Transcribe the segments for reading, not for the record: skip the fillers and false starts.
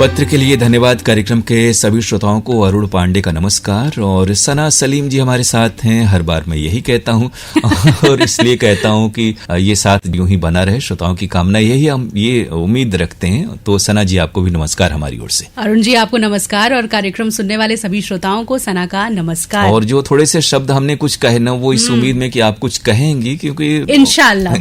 पत्र के लिए धन्यवाद कार्यक्रम के सभी श्रोताओं को अरुण पांडे का नमस्कार। और सना सलीम जी हमारे साथ हैं, हर बार मैं यही कहता हूं और इसलिए कहता हूं कि ये साथ यूं ही बना रहे, श्रोताओं की कामना यही हम ये उम्मीद रखते हैं। तो सना जी आपको भी नमस्कार हमारी ओर से। अरुण जी आपको नमस्कार और कार्यक्रम सुनने वाले सभी श्रोताओं को सना का नमस्कार। और जो थोड़े से शब्द हमने कुछ कहे ना, वो इस उम्मीद में कि आप कुछ कहेंगी, क्योंकि इंशाल्लाह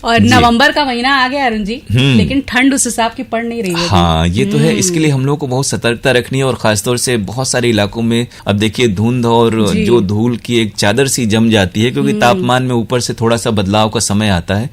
और नवंबर का महीना आ गया अरुण जी, लेकिन ठंड उस हिसाब की पड़ नहीं रही है। हाँ, ये तो है। इसके लिए हम लोग को बहुत सतर्कता रखनी है और खासतौर से बहुत सारे इलाकों में अब देखिए धुंध और जो धूल की एक चादर सी जम जाती है, क्योंकि तापमान में ऊपर से थोड़ा सा बदलाव का समय आता है,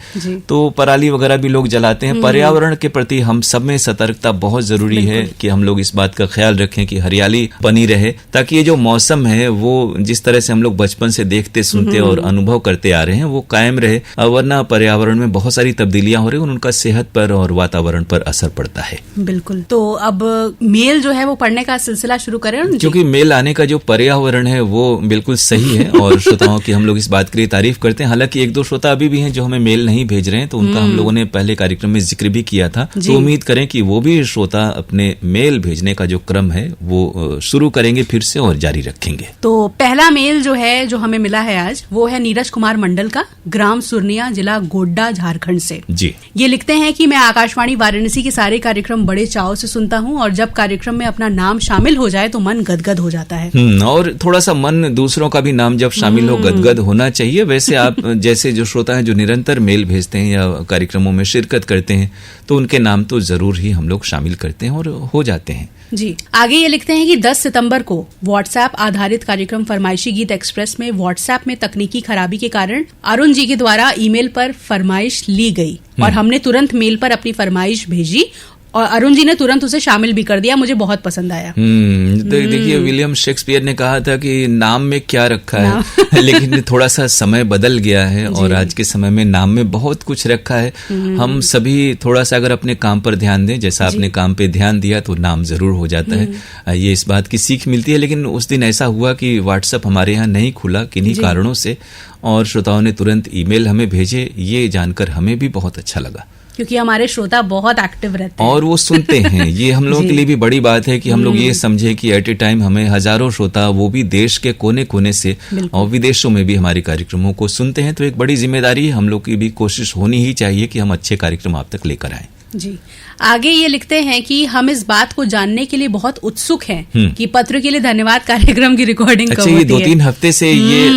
तो पराली वगैरह भी लोग जलाते हैं। पर्यावरण के प्रति हम सब में सतर्कता बहुत जरूरी है कि हम लोग इस बात का ख्याल रखें कि हरियाली बनी रहे, ताकि ये जो मौसम है वो जिस तरह से हम लोग बचपन से देखते सुनते और अनुभव करते आ रहे हैं वो कायम रहे, वरना पर्यावरण में बहुत सारी तब्दीलियां हो रही हैं, उनका सेहत पर और वातावरण पर असर पड़ता है। बिल्कुल। तो अब मेल जो है वो पढ़ने का सिलसिला शुरू करें, क्योंकि मेल आने का जो पर्यावरण है वो बिल्कुल सही है और श्रोताओं की हम लोग इस बात के लिए तारीफ करते हैं। हालांकि एक दो श्रोता अभी भी हैं जो हमें मेल नहीं भेज रहे हैं, तो उनका हम लोगों ने पहले कार्यक्रम में जिक्र भी किया था, तो उम्मीद करें कि वो भी श्रोता अपने मेल भेजने का जो क्रम है वो शुरू करेंगे फिर से और जारी रखेंगे। तो पहला मेल जो है जो हमें मिला है आज, वो है नीरज कुमार मंडल का, ग्राम सुरनिया, जिला गोड्डा, झारखंड से। जी, ये लिखते हैं कि मैं आकाशवाणी वाराणसी के सारे कार्यक्रम बड़े चाव से सुनता हूँ और जब कार्यक्रम में अपना नाम शामिल हो जाए तो मन गदगद हो जाता है। और थोड़ा सा मन दूसरों का भी नाम जब शामिल हो गदगद होना चाहिए। वैसे आप जैसे जो श्रोता हैं जो निरंतर मेल भेजते हैं या कार्यक्रमों में शिरकत करते हैं, तो उनके नाम तो जरूर ही हम लोग शामिल करते हैं और हो जाते हैं। जी, आगे ये लिखते हैं कि 10 सितंबर को व्हाट्सएप आधारित कार्यक्रम फरमाइशी गीत एक्सप्रेस में व्हाट्सएप में तकनीकी खराबी के कारण अरुण जी के द्वारा ईमेल पर फरमाइश ली गई और हमने तुरंत मेल पर अपनी फरमाइश भेजी और अरुण जी ने तुरंत उसे शामिल भी कर दिया। मुझे बहुत पसंद आया। देखिए, विलियम शेक्सपियर ने कहा था कि नाम में क्या रखा है लेकिन थोड़ा सा समय बदल गया है और आज के समय में नाम में बहुत कुछ रखा है। हम सभी थोड़ा सा अगर अपने काम पर ध्यान दें, जैसा आपने काम पे ध्यान दिया, तो नाम जरूर हो जाता है। ये इस बात की सीख मिलती है। लेकिन उस दिन ऐसा हुआ कि व्हाट्सएप हमारे यहाँ नहीं खुला किन्हीं कारणों से, और श्रोताओं ने तुरंत ईमेल हमें भेजे। ये जानकर हमें भी बहुत अच्छा लगा, क्योंकि हमारे श्रोता बहुत एक्टिव रहते हैं और वो सुनते हैं। ये हम लोगों के लिए भी बड़ी बात है कि हम लोग ये समझे कि एट ए टाइम हमें हजारों श्रोता, वो भी देश के कोने कोने से और विदेशों में भी हमारे कार्यक्रमों को सुनते हैं। तो एक बड़ी जिम्मेदारी है, हम लोग की भी कोशिश होनी ही चाहिए कि हम अच्छे कार्यक्रम आप तक लेकर आए। जी, आगे ये लिखते हैं कि हम इस बात को जानने के लिए बहुत उत्सुक हैं कि पत्र के लिए धन्यवाद कार्यक्रम की रिकॉर्डिंग कब होती है। 2-3 हफ्ते से ये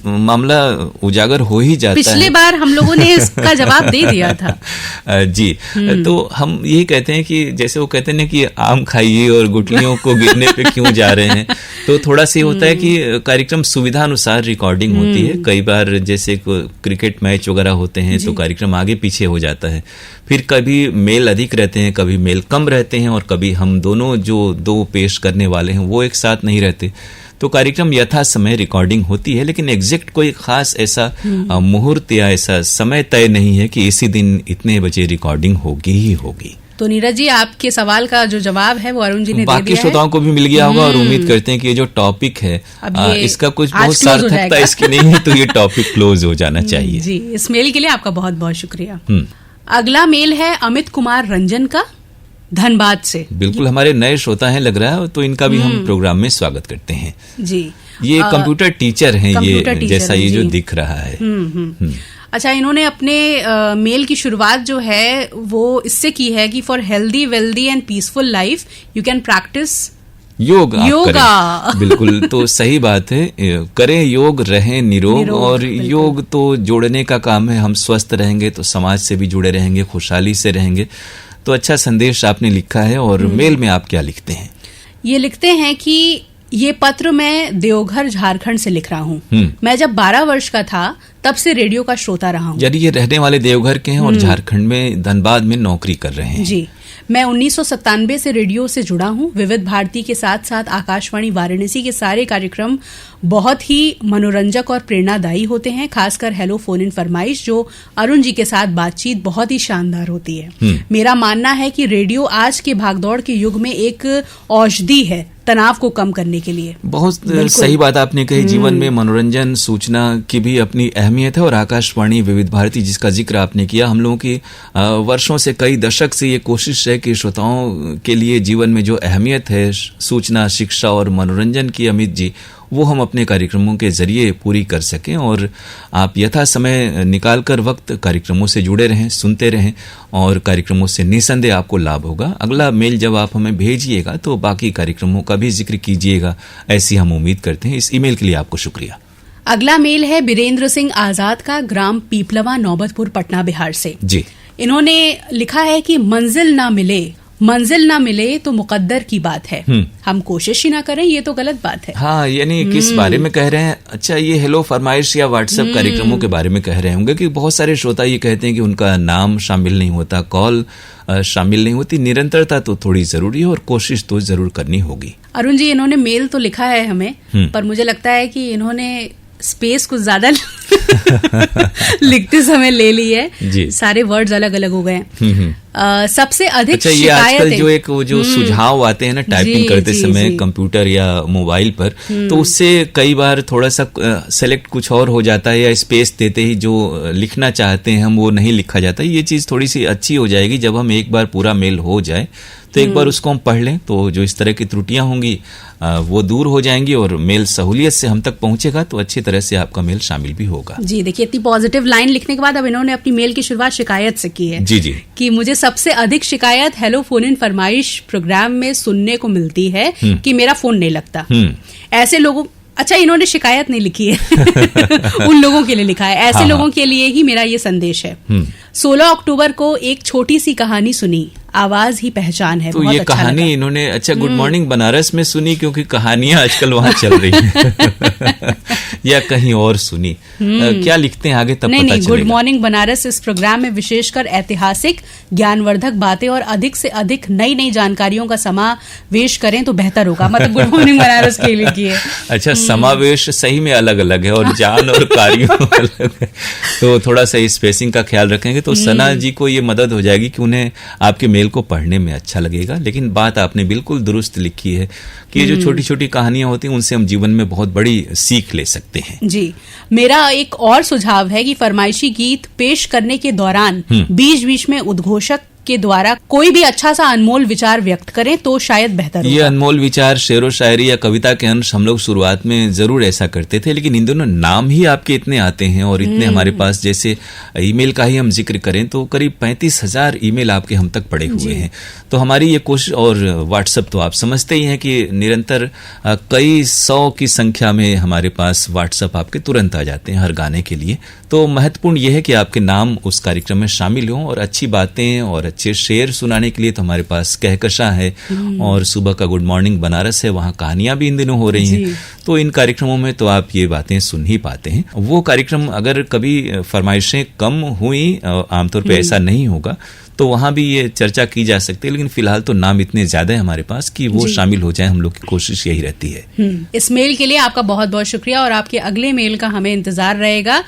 मामला उजागर हो ही जाता है। पिछले बार हम लोगों ने इसका जवाब दे दिया था। जी, तो हम यही कहते हैं कि जैसे वो कहते हैं कि आम खाइए और गुठलियों को गिरने पे क्यों जा रहे हैं, तो थोड़ा सा होता है कि कार्यक्रम सुविधा अनुसार रिकॉर्डिंग होती है। कई बार जैसे क्रिकेट मैच वगैरह होते हैं तो कार्यक्रम आगे पीछे हो जाता है, फिर कभी मेल अधिक रहते हैं, कभी मेल कम रहते हैं, और कभी हम दोनों जो दो पेश करने वाले हैं वो एक साथ नहीं रहते, तो कार्यक्रम यथा समय रिकॉर्डिंग होती है। लेकिन एग्जैक्ट कोई खास ऐसा मुहूर्त या ऐसा समय तय नहीं है कि इसी दिन इतने बजे रिकॉर्डिंग होगी ही होगी। तो नीरज जी, आपके सवाल का जो जवाब है वो अरुण जी ने दे दिया है। बाकी श्रोताओं को भी मिल गया होगा और उम्मीद करते हैं कि ये जो टॉपिक है इसका कुछ बहुत सार्थकता इसकी नहीं है, तो ये टॉपिक क्लोज हो जाना चाहिए। जी, इस मेल के लिए आपका बहुत बहुत शुक्रिया। अगला मेल है अमित कुमार रंजन का, धनबाद से। बिल्कुल हमारे नए श्रोता हैं लग रहा है, तो इनका भी हम प्रोग्राम में स्वागत करते हैं। जी, ये कंप्यूटर टीचर हैं, ये जैसा ये जो दिख रहा है। अच्छा, इन्होंने अपने मेल की शुरुआत जो है वो इससे की है कि for healthy wealthy and peaceful life you can practice yoga. बिल्कुल, तो सही बात है, करें योग, रहें निरोग। और योग तो जोड़ने का काम है। हम स्वस्थ रहेंगे तो समाज से भी जुड़े रहेंगे, खुशहाली से रहेंगे। तो अच्छा संदेश आपने लिखा है। और मेल में आप क्या लिखते हैं? ये लिखते हैं कि ये पत्र मैं देवघर झारखंड से लिख रहा हूँ। मैं जब 12 वर्ष का था तब से रेडियो का श्रोता रहा हूँ। यानी ये रहने वाले देवघर के हैं और झारखंड में धनबाद में नौकरी कर रहे हैं। जी, मैं 1997 से रेडियो से जुड़ा हूँ। विविध भारती के साथ साथ आकाशवाणी वाराणसी के सारे कार्यक्रम बहुत ही मनोरंजक और प्रेरणादायी होते हैं। खासकर हेलो फोन इन फरमाइश, जो अरुण जी के साथ बातचीत बहुत ही शानदार होती है। मेरा मानना है कि रेडियो आज के भागदौड़ के युग में एक औषधि है। तनाव को कम करने के लिए। बहुत सही बात आपने कही। जीवन में मनोरंजन, सूचना की भी अपनी अहमियत है और आकाशवाणी विविध भारती जिसका जिक्र आपने किया, हम लोगों की वर्षों से, कई दशक से ये कोशिश है कि श्रोताओं के लिए जीवन में जो अहमियत है सूचना, शिक्षा और मनोरंजन की, अमित जी, वो हम अपने कार्यक्रमों के जरिए पूरी कर सकें। और आप यथा समय निकालकर वक्त कार्यक्रमों से जुड़े रहें, सुनते रहें और कार्यक्रमों से निसंदेह आपको लाभ होगा। अगला मेल जब आप हमें भेजिएगा तो बाकी कार्यक्रमों का भी जिक्र कीजिएगा, ऐसी हम उम्मीद करते हैं। इस ईमेल के लिए आपको शुक्रिया। अगला मेल है बीरेंद्र सिंह आजाद का, ग्राम पीपलवा, नौबतपुर, पटना, बिहार से। जी, इन्होंने लिखा है कि मंजिल ना मिले तो मुकद्दर की बात है, हम कोशिश ही ना करें ये तो गलत बात है। हाँ, यानी किस बारे में कह रहे हैं? अच्छा, ये हेलो फरमाइश या व्हाट्सएप कार्यक्रमों के बारे में कह रहे होंगे कि बहुत सारे श्रोता ये कहते हैं कि उनका नाम शामिल नहीं होता, कॉल शामिल नहीं होती। निरंतरता तो थोड़ी जरूरी है और कोशिश तो जरूर करनी होगी। अरुण जी, इन्होंने मेल तो लिखा है हमें, पर मुझे लगता है कि इन्होंने स्पेस कुछ ज्यादा लिखते समय ले ली है, सारे वर्ड्स अलग अलग हो गए। सबसे अधिक अच्छा, ये आजकल जो एक वो जो सुझाव आते हैं ना टाइपिंग करते समय कंप्यूटर या मोबाइल पर, तो उससे कई बार थोड़ा सा सेलेक्ट कुछ और हो जाता है या स्पेस देते ही जो लिखना चाहते हैं हम वो नहीं लिखा जाता। ये चीज थोड़ी सी अच्छी हो जाएगी जब हम एक बार पूरा मेल हो जाए तो एक बार उसको हम पढ़ लें, तो जो इस तरह की त्रुटियां होंगी वो दूर हो जाएंगी और मेल सहूलियत से हम तक पहुंचेगा, तो अच्छी तरह से आपका मेल शामिल भी होगा। जी, देखिए, इतनी पॉजिटिव लाइन लिखने के बाद अब इन्होंने अपनी मेल की शुरुआत शिकायत से की है। जी जी, कि मुझे सबसे अधिक शिकायत हेलो फोन इन फरमाइश प्रोग्राम में सुनने को मिलती है कि मेरा फोन नहीं लगता। ऐसे लोगों, अच्छा, इन्होंने शिकायत नहीं लिखी है उन लोगों के लिए लिखा है, ऐसे लोगों के लिए ही मेरा ये संदेश है। 16 अक्टूबर को एक छोटी सी कहानी सुनी, आवाज ही पहचान है। तो ये अच्छा कहानी इन्होंने अच्छा गुड मॉर्निंग बनारस में सुनी, क्योंकि कहानियां आजकल वहां चल रही हैं या कहीं और सुनी? क्या लिखते हैं आगे तब पता चलेगा। गुड मॉर्निंग बनारस इस प्रोग्राम में विशेषकर ऐतिहासिक, ज्ञानवर्धक बातें और अधिक से अधिक नई नई जानकारियों का समावेश करें तो बेहतर होगा। मतलब गुड मॉर्निंग बनारस के लिए की है। अच्छा, समावेश सही में अलग अलग है और जान और कार्यों अलग है, तो थोड़ा सा स्पेसिंग का ख्याल रखेंगे तो सना जी को ये मदद हो जाएगी कि उन्हें आपके मेल को पढ़ने में अच्छा लगेगा। लेकिन बात आपने बिल्कुल दुरुस्त लिखी है कि ये जो छोटी छोटी कहानियां होती हैं उनसे हम जीवन में बहुत बड़ी सीख ले सकते हैं। जी, मेरा एक और सुझाव है कि फरमाइशी गीत पेश करने के दौरान बीच बीच में उद्घोषक के द्वारा कोई भी अच्छा सा अनमोल विचार व्यक्त करें तो शायद बेहतर होगा। ये अनमोल विचार, शेर व शायरी या कविता के अंश हम लोग शुरुआत में जरूर ऐसा करते थे, लेकिन इन दोनों नाम ही आपके इतने आते हैं और इतने हमारे पास, जैसे ईमेल का ही हम जिक्र करें तो करीब 35,000 ईमेल आपके हम तक पड़े हुए हैं। तो हमारी ये कोशिश, और व्हाट्सएप तो आप समझते ही हैं कि निरंतर कई 100 की संख्या में हमारे पास व्हाट्सएप आपके तुरंत आ जाते हैं हर गाने के लिए। तो महत्वपूर्ण यह है कि आपके नाम उस कार्यक्रम में शामिल हों और अच्छी बातें और अच्छे शेर सुनाने के लिए तो हमारे पास कहकशा है और सुबह का गुड मॉर्निंग बनारस है, वहाँ कहानियां भी इन दिनों हो रही हैं। तो इन कार्यक्रमों में तो आप ये बातें सुन ही पाते हैं। वो कार्यक्रम अगर कभी फरमाइशें कम हुई, आमतौर पे ऐसा नहीं होगा, तो वहां भी ये चर्चा की जा सकती है, लेकिन फिलहाल तो नाम इतने ज्यादा है हमारे पास कि वो शामिल हो जाए, हम लोग की कोशिश यही रहती है। इस मेल के लिए आपका बहुत बहुत शुक्रिया और आपके अगले मेल का हमें इंतजार रहेगा।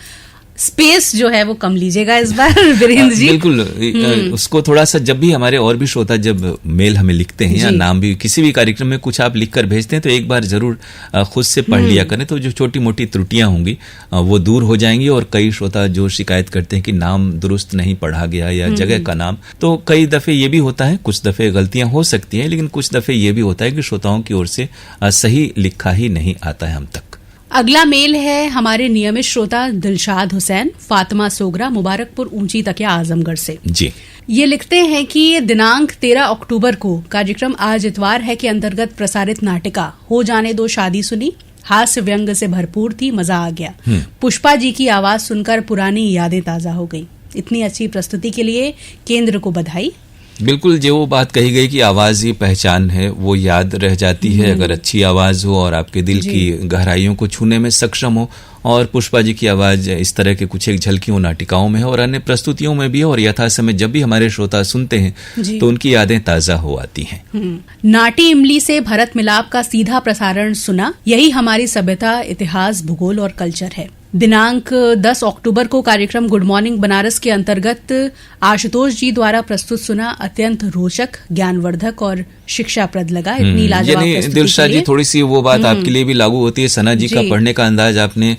स्पेस जो है वो कम लीजिएगा इस बार वीरेंद्र जी। बिल्कुल, उसको थोड़ा सा, जब भी हमारे और भी श्रोता जब मेल हमें लिखते हैं या नाम भी किसी भी कार्यक्रम में कुछ आप लिख कर भेजते हैं तो एक बार जरूर खुद से पढ़ लिया करें, तो जो छोटी मोटी त्रुटियां होंगी वो दूर हो जाएंगी। और कई श्रोता जो शिकायत करते हैं कि नाम दुरुस्त नहीं पढ़ा गया या जगह का नाम, तो कई दफे ये भी होता है, कुछ दफे गलतियां हो सकती हैं, लेकिन कुछ दफे ये भी होता है कि श्रोताओं की ओर से सही लिखा ही नहीं आता है हम तक। अगला मेल है हमारे नियमित श्रोता दिलशाद हुसैन, फातिमा सोगरा, मुबारकपुर ऊंची तकिया, आजमगढ़ से। जी, ये लिखते हैं कि दिनांक 13 अक्टूबर को कार्यक्रम आज इतवार है के अंतर्गत प्रसारित नाटिका हो जाने दो शादी सुनी, हास्य व्यंग से भरपूर थी, मजा आ गया। पुष्पा जी की आवाज सुनकर पुरानी यादें ताजा हो गई। इतनी अच्छी प्रस्तुति के लिए केंद्र को बधाई। बिल्कुल, जो वो बात कही गई कि आवाज ही पहचान है, वो याद रह जाती है अगर अच्छी आवाज हो और आपके दिल की गहराइयों को छूने में सक्षम हो। और पुष्पा जी की आवाज इस तरह के कुछ एक झलकियों नाटिकाओं में है और अन्य प्रस्तुतियों में भी है, और यथा समय जब भी हमारे श्रोता सुनते हैं तो उनकी यादें ताजा हो आती हैं। नाटी इमली से भरत मिलाप का सीधा प्रसारण सुना, यही हमारी सभ्यता, इतिहास, भूगोल और कल्चर है। दिनांक 10 अक्टूबर को कार्यक्रम गुड मॉर्निंग बनारस के अंतर्गत आशुतोष जी द्वारा प्रस्तुत सुना। अत्यंत रोचक, ज्ञानवर्धक और शिक्षाप्रद लगा। इतनी लाजवाब प्रस्तुति दिलशाद जी, थोड़ी सी वो बात आपके लिए भी लागू होती है। सना जी का पढ़ने का अंदाज आपने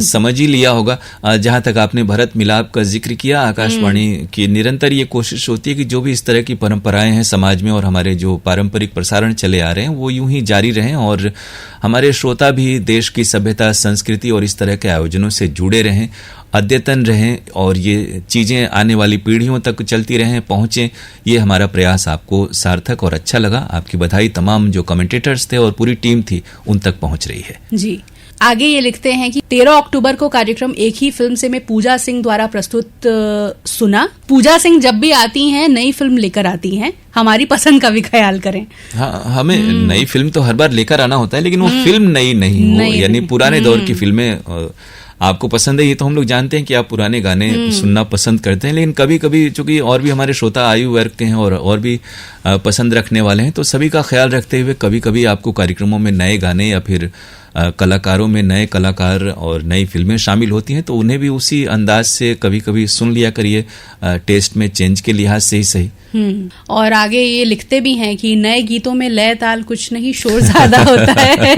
समझ ही लिया होगा। जहां तक आपने भरत मिलाप का जिक्र किया, आकाशवाणी की निरंतर ये कोशिश होती है कि जो भी इस तरह की परंपराएं हैं समाज में और हमारे जो पारंपरिक प्रसारण चले आ रहे हैं वो यूं ही जारी रहें और हमारे श्रोता भी देश की सभ्यता, संस्कृति और इस तरह के आयोजनों से जुड़े रहें, अद्यतन रहें और ये चीजें आने वाली पीढ़ियों तक चलती रहें, पहुंचें। ये हमारा प्रयास आपको सार्थक और अच्छा लगा। आपकी बधाई तमाम जो कमेंटेटर्स थे और पूरी टीम थी उन तक पहुंच रही है। जी, आगे ये लिखते हैं कि 13 अक्टूबर को कार्यक्रम एक ही फिल्म से मैं पूजा सिंह द्वारा प्रस्तुत सुना। पूजा सिंह जब भी आती हैं नई फिल्म लेकर आती हैं, हमारी पसंद का भी ख्याल करें। हाँ, हमें नई फिल्म तो हर बार लेकर आना होता है, लेकिन वो फिल्म नई नहीं हो, यानी पुराने दौर की फिल्में आपको पसंद है। ये तो हम लोग जानते हैं कि आप पुराने गाने सुनना पसंद करते हैं, लेकिन कभी कभी चूंकि और भी हमारे श्रोता आयु वर्ग के हैं और भी पसंद रखने वाले हैं, तो सभी का ख्याल रखते हुए कभी कभी आपको कार्यक्रमों में नए गाने या फिर कलाकारों में नए कलाकार और नई फिल्में शामिल होती हैं, तो उन्हें भी उसी अंदाज से कभी कभी सुन लिया करिए, टेस्ट में चेंज के लिहाज से ही सही। और आगे ये लिखते भी हैं कि नए गीतों में लय ताल कुछ नहीं, शोर ज्यादा होता है।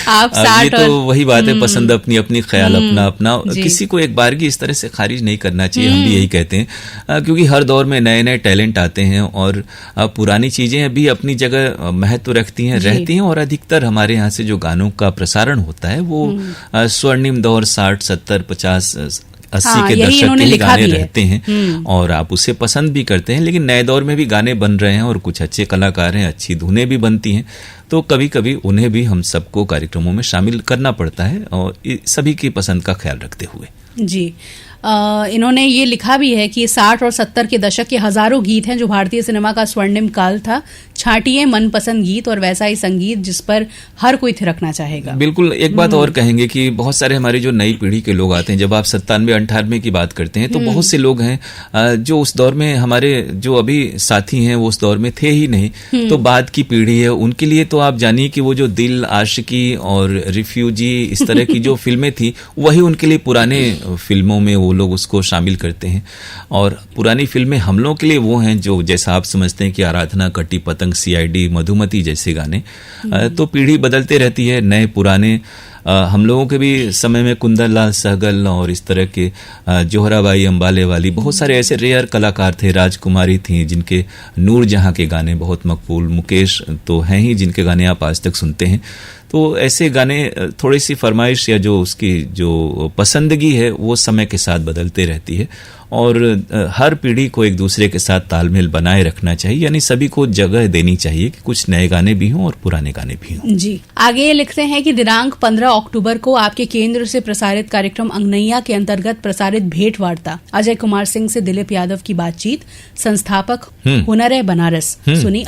आप 60 ये तो वही बात है, पसंद अपनी अपनी, ख्याल अपना अपना। किसी को एक बारगी इस तरह से खारिज नहीं करना चाहिए, हम भी यही कहते हैं, क्योंकि हर दौर में नए नए टैलेंट आते हैं और पुरानी चीजें भी अपनी जगह महत्व रखती हैं, रहती हैं। और अधिकतर हमारे यहाँ से जो गानों का प्रसारण होता है वो स्वर्णिम दौर 60, 70, 50, 80 के दशक के ही गाने रहते हैं और आप उसे पसंद भी करते हैं। लेकिन नए दौर में भी गाने बन रहे हैं और कुछ अच्छे कलाकार हैं, अच्छी धुनें भी बनती हैं, तो कभी कभी उन्हें भी हम सबको कार्यक्रमों में शामिल करना पड़ता है और सभी की पसंद का ख्याल रखते हुए। जी, इन्होंने ये लिखा भी है कि 60 और 70 के दशक के हजारों गीत हैं जो भारतीय सिनेमा का स्वर्णिम काल था। छांटिए मनपसंद गीत और वैसा ही संगीत जिस पर हर कोई थिरकना चाहेगा। बिल्कुल। एक बात और कहेंगे कि बहुत सारे हमारी जो नई पीढ़ी के लोग आते हैं, जब आप 97-98 की बात करते हैं तो बहुत से लोग हैं जो उस दौर में हमारे जो अभी साथी हैं वो उस दौर में थे ही नहीं, तो बाद की पीढ़ी है, उनके लिए तो आप जानिए कि वो जो दिल, आशिकी और रिफ्यूजी इस तरह की जो फिल्में थी वही उनके लिए पुराने फिल्मों में वो लोग उसको शामिल करते हैं। और पुरानी फिल्में हम लोगों के लिए वो हैं जो, जैसा आप समझते हैं कि आराधना, कटी पतंग, CID, मधुमती जैसे गाने। तो पीढ़ी बदलते रहती है, नए पुराने। हम लोगों के भी समय में कुंदन लाल सहगल और इस तरह के जोहराबाई अंबाले वाली बहुत सारे ऐसे रेयर कलाकार थे, राजकुमारी थी जिनके नूर जहां के गाने बहुत मकबूल, मुकेश तो हैं ही जिनके गाने आप आज तक सुनते हैं। तो ऐसे गाने थोड़ी सी फरमाइश या जो उसकी जो पसंदगी है वो समय के साथ बदलते रहती है और हर पीढ़ी को एक दूसरे के साथ तालमेल बनाए रखना चाहिए, यानी सभी को जगह देनी चाहिए कि कुछ नए गाने भी हों और पुराने गाने भी हों। जी, आगे ये लिखते हैं कि दिनांक 15 अक्टूबर को आपके केंद्र से प्रसारित कार्यक्रम अंगनैया के अंतर्गत प्रसारित भेंट वार्ता अजय कुमार सिंह से दिलीप यादव की बातचीत, संस्थापक हुनर है बनारस, सुनी।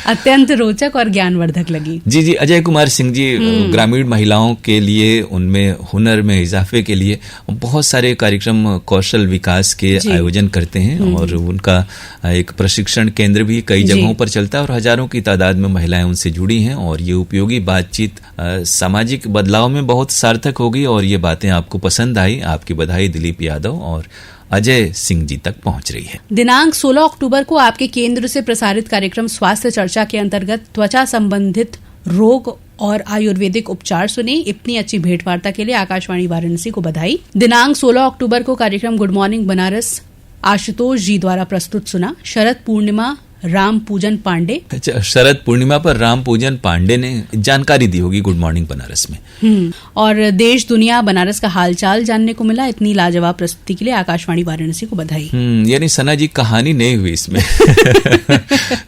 अत्यंत रोचक और ज्ञानवर्धक लगी। जी, अजय कुमार सिंह जी ग्रामीण महिलाओं के लिए, उनमें हुनर में इजाफे के लिए बहुत सारे कार्यक्रम कौशल विकास के आयोजन करते हैं और उनका एक प्रशिक्षण केंद्र भी कई जगहों पर चलता है और हजारों की तादाद में महिलाएं उनसे जुड़ी हैं और ये उपयोगी बातचीत सामाजिक बदलाव में बहुत सार्थक होगी और ये बातें आपको पसंद आई। आपकी बधाई दिलीप यादव और अजय सिंह जी तक पहुंच रही है। दिनांक 16 अक्टूबर को आपके केंद्र से प्रसारित कार्यक्रम स्वास्थ्य चर्चा के अंतर्गत त्वचा संबंधित रोग और आयुर्वेदिक उपचार सुने। इतनी अच्छी भेंटवार्ता के लिए आकाशवाणी वाराणसी को बधाई। दिनांक 16 अक्टूबर को कार्यक्रम गुड मॉर्निंग बनारस आशुतोष जी द्वारा प्रस्तुत सुना। शरद पूर्णिमा राम पूजन पांडे। अच्छा, शरद पूर्णिमा पर राम पूजन पांडे ने जानकारी दी होगी गुड मॉर्निंग बनारस में। और देश दुनिया बनारस का हालचाल जानने को मिला। इतनी लाजवाब प्रस्तुति के लिए आकाशवाणी वाराणसी को बधाई। यानी सना जी कहानी नहीं हुई इसमें।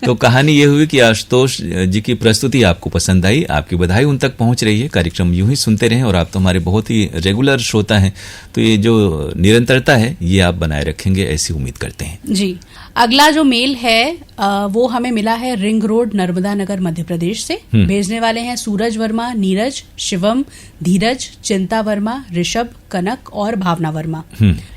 तो कहानी ये हुई कि आशुतोष जी की प्रस्तुति आपको पसंद आई, आपकी बधाई उन तक पहुंच रही है। कार्यक्रम यूं ही सुनते रहें और आप तो हमारे बहुत ही रेगुलर श्रोता हैं, तो ये जो निरंतरता है ये आप बनाए रखेंगे, ऐसी उम्मीद करते हैं। जी, अगला जो मेल है वो हमें मिला है रिंग रोड नर्मदा नगर मध्य प्रदेश से। भेजने वाले हैं सूरज वर्मा, नीरज, शिवम, धीरज, चिंता वर्मा, ऋषभ, कनक और भावना वर्मा।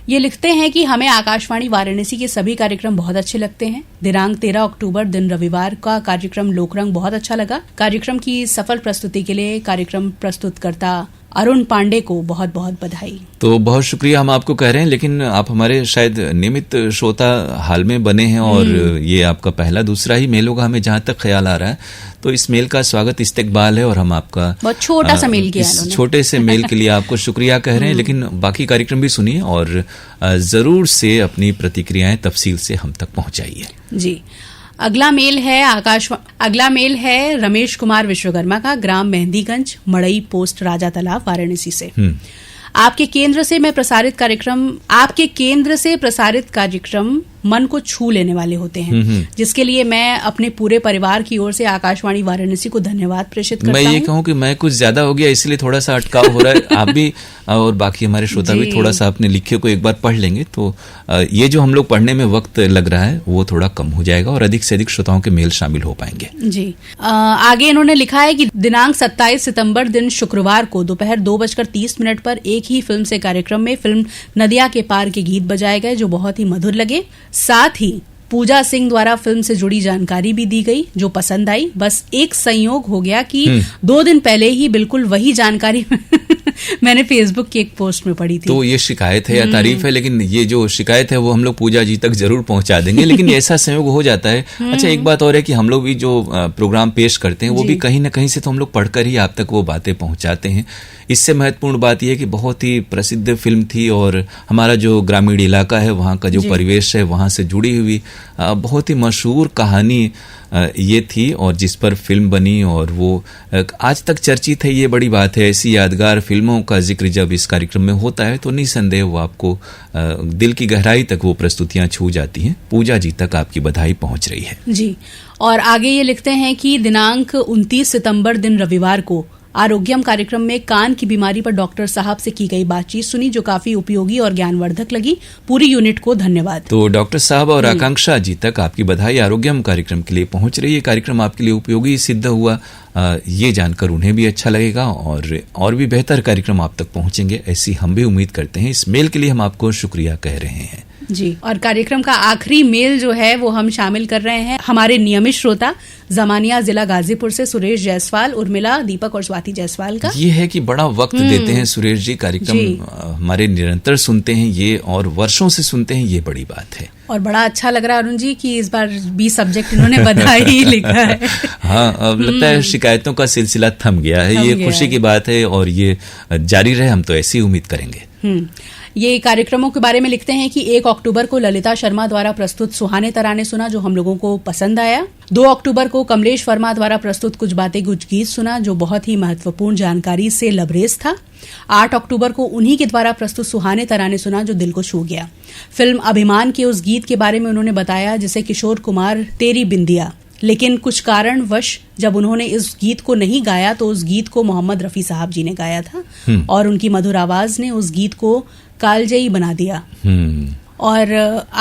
ये लिखते हैं कि हमें आकाशवाणी वाराणसी के सभी कार्यक्रम बहुत अच्छे लगते हैं। दिनांक 13 अक्टूबर दिन रविवार का कार्यक्रम लोकरंग बहुत अच्छा लगा। कार्यक्रम की सफल प्रस्तुति के लिए कार्यक्रम प्रस्तुतकर्ता अरुण पांडे को बहुत बहुत बधाई। तो बहुत शुक्रिया हम आपको कह रहे हैं, लेकिन आप हमारे शायद नियमित श्रोता हाल में बने हैं और ये आपका पहला दूसरा ही मेल होगा, हमें जहां तक ख्याल आ रहा है। तो इस मेल का स्वागत इस्तकबाल है और हम आपका बहुत छोटा सा मेल किया इस छोटे से मेल के लिए आपको शुक्रिया कह रहे हैं। लेकिन बाकी कार्यक्रम भी सुनिए और जरूर से अपनी प्रतिक्रियाएं तफसील से हम तक पहुंचाइए। जी, अगला मेल है रमेश कुमार विश्वकर्मा का, ग्राम मेहंदीगंज, मड़ई पोस्ट, राजा तालाब, वाराणसी से। आपके केंद्र से प्रसारित कार्यक्रम मन को छू लेने वाले होते हैं, जिसके लिए मैं अपने पूरे परिवार की ओर से आकाशवाणी वाराणसी को धन्यवाद प्रेषित करता हूं। मैं ये कहूं कि मैं कुछ ज्यादा हो गया इसलिए थोड़ा सा अटकाव हो रहा है। आप भी और बाकी हमारे श्रोता भी थोड़ा सा अपने लिखे को एक बार पढ़ लेंगे तो ये जो हम लोग पढ़ने में वक्त लग रहा है वो थोड़ा कम हो जाएगा और अधिक से अधिक श्रोताओं के मेल शामिल हो पाएंगे। जी, आगे इन्होंने लिखा है कि दिनांक 27 सितंबर दिन शुक्रवार को दोपहर 2:30 पर एक ही फिल्म से कार्यक्रम में फिल्म नदिया के पार के गीत बजाए गए जो बहुत ही मधुर लगे। साथ ही पूजा सिंह द्वारा फिल्म से जुड़ी जानकारी भी दी गई जो पसंद आई। बस एक संयोग हो गया कि 2 दिन पहले ही बिल्कुल वही जानकारी मैंने फेसबुक की एक पोस्ट में पढ़ी थी। तो ये शिकायत है या तारीफ है, लेकिन ये जो शिकायत है वो हम लोग पूजा जी तक जरूर पहुंचा देंगे। लेकिन ऐसा संयोग हो जाता है। अच्छा, एक बात और है कि हम लोग भी जो प्रोग्राम पेश करते हैं वो भी कहीं ना कहीं से तो हम लोग पढ़कर ही आप तक वो बातें पहुंचाते हैं। इससे महत्वपूर्ण बात यह है कि बहुत ही प्रसिद्ध फिल्म थी और हमारा जो ग्रामीण इलाका है वहाँ का जो परिवेश है वहाँ से जुड़ी हुई बहुत ही मशहूर कहानी ये थी और जिस पर फिल्म बनी और वो आज तक चर्चित है। ये बड़ी बात है। ऐसी यादगार फिल्मों का जिक्र जब इस कार्यक्रम में होता है तो निसंदेह वो आपको दिल की गहराई तक वो प्रस्तुतियां छू जाती हैं। पूजा जी तक आपकी बधाई पहुंच रही है। जी, और आगे ये लिखते हैं कि दिनांक 29 सितंबर दिन रविवार को आरोग्यम कार्यक्रम में कान की बीमारी पर डॉक्टर साहब से की गई बातचीत सुनी जो काफी उपयोगी और ज्ञानवर्धक लगी। पूरी यूनिट को धन्यवाद। तो डॉक्टर साहब और आकांक्षा जी तक आपकी बधाई आरोग्यम कार्यक्रम के लिए पहुंच रही है। कार्यक्रम आपके लिए उपयोगी सिद्ध हुआ, ये जानकर उन्हें भी अच्छा लगेगा और भी बेहतर कार्यक्रम आप तक पहुंचेंगे, ऐसी हम भी उम्मीद करते हैं। इस मेल के लिए हम आपको शुक्रिया कह रहे हैं। जी, और कार्यक्रम का आखिरी मेल जो है वो हम शामिल कर रहे हैं हमारे नियमित श्रोता जमानिया जिला गाजीपुर से सुरेश जायसवाल, उर्मिला, दीपक और स्वाति जायसवाल का। ये है कि बड़ा वक्त देते हैं सुरेश जी, कार्यक्रम हमारे निरंतर सुनते हैं ये और वर्षों से सुनते हैं, ये बड़ी बात है। और बड़ा अच्छा लग रहा है अरुण जी कि इस बार 20 सब्जेक्ट इन्होंने बधाई लिखा है। हाँ, अब लगता है शिकायतों का सिलसिला थम गया है। ये खुशी की बात है और ये जारी रहे, हम तो ऐसी उम्मीद करेंगे। ये कार्यक्रमों के बारे में लिखते हैं कि 1 अक्टूबर को ललिता शर्मा द्वारा प्रस्तुत सुहाने तराने सुना जो हम लोगों को पसंद आया। 2 अक्टूबर को कमलेश वर्मा द्वारा प्रस्तुत कुछ बातें कुछ गीत सुना जो बहुत ही महत्वपूर्ण जानकारी से लबरेज था। 8 अक्टूबर को उन्हीं के द्वारा प्रस्तुत सुहाने तराने सुना जो दिल को छू गया। फिल्म अभिमान के उस गीत के बारे में उन्होंने बताया जिसे किशोर कुमार तेरी बिंदिया, लेकिन कुछ कारणवश जब उन्होंने इस गीत को नहीं गाया तो उस गीत को मोहम्मद रफी साहब जी ने गाया था और उनकी मधुर आवाज ने उस गीत को कालजयी बना दिया। और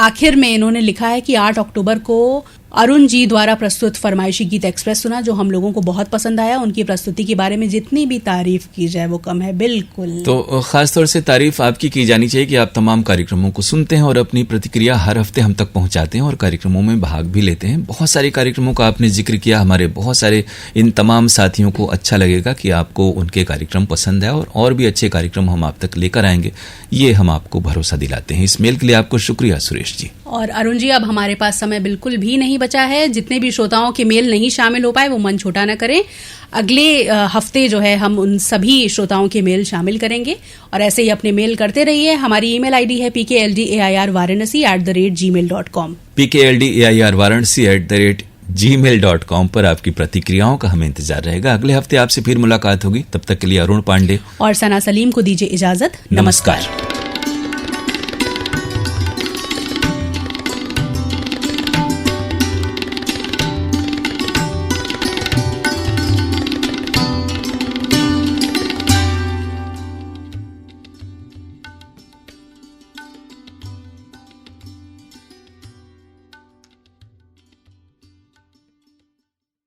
आखिर में इन्होंने लिखा है कि 8 अक्टूबर को अरुण जी द्वारा प्रस्तुत फरमाइशी गीत एक्सप्रेस सुना जो हम लोगों को बहुत पसंद आया। उनकी प्रस्तुति के बारे में जितनी भी तारीफ की जाए वो कम है। बिल्कुल। तो खासतौर से तारीफ आपकी की जानी चाहिए कि आप तमाम कार्यक्रमों को सुनते हैं और अपनी प्रतिक्रिया हर हफ्ते हम तक पहुंचाते हैं और कार्यक्रमों में भाग भी लेते हैं। बहुत सारे कार्यक्रमों का आपने जिक्र किया, हमारे बहुत सारे इन तमाम साथियों को अच्छा लगेगा कि आपको उनके कार्यक्रम पसंद है और भी अच्छे कार्यक्रम हम आप तक लेकर आएंगे, ये हम आपको भरोसा दिलाते हैं। इस मेल के लिए आपको शुक्रिया सुरेश जी। और अरुण जी, अब हमारे पास समय बिल्कुल भी नहीं बचा है। जितने भी श्रोताओं के मेल नहीं शामिल हो पाए वो मन छोटा न करें। अगले हफ्ते जो है हम उन सभी श्रोताओं के मेल शामिल करेंगे और ऐसे ही अपने मेल करते रहिए। हमारी ईमेल आईडी है pkldairvaranasi@gmail.com pkldairvaranasi@gmail.com पर आपकी प्रतिक्रियाओं का हमें इंतजार रहेगा। अगले हफ्ते आपसे फिर मुलाकात होगी। तब तक के लिए अरुण पांडे और सना सलीम को दीजिए इजाजत। नमस्कार।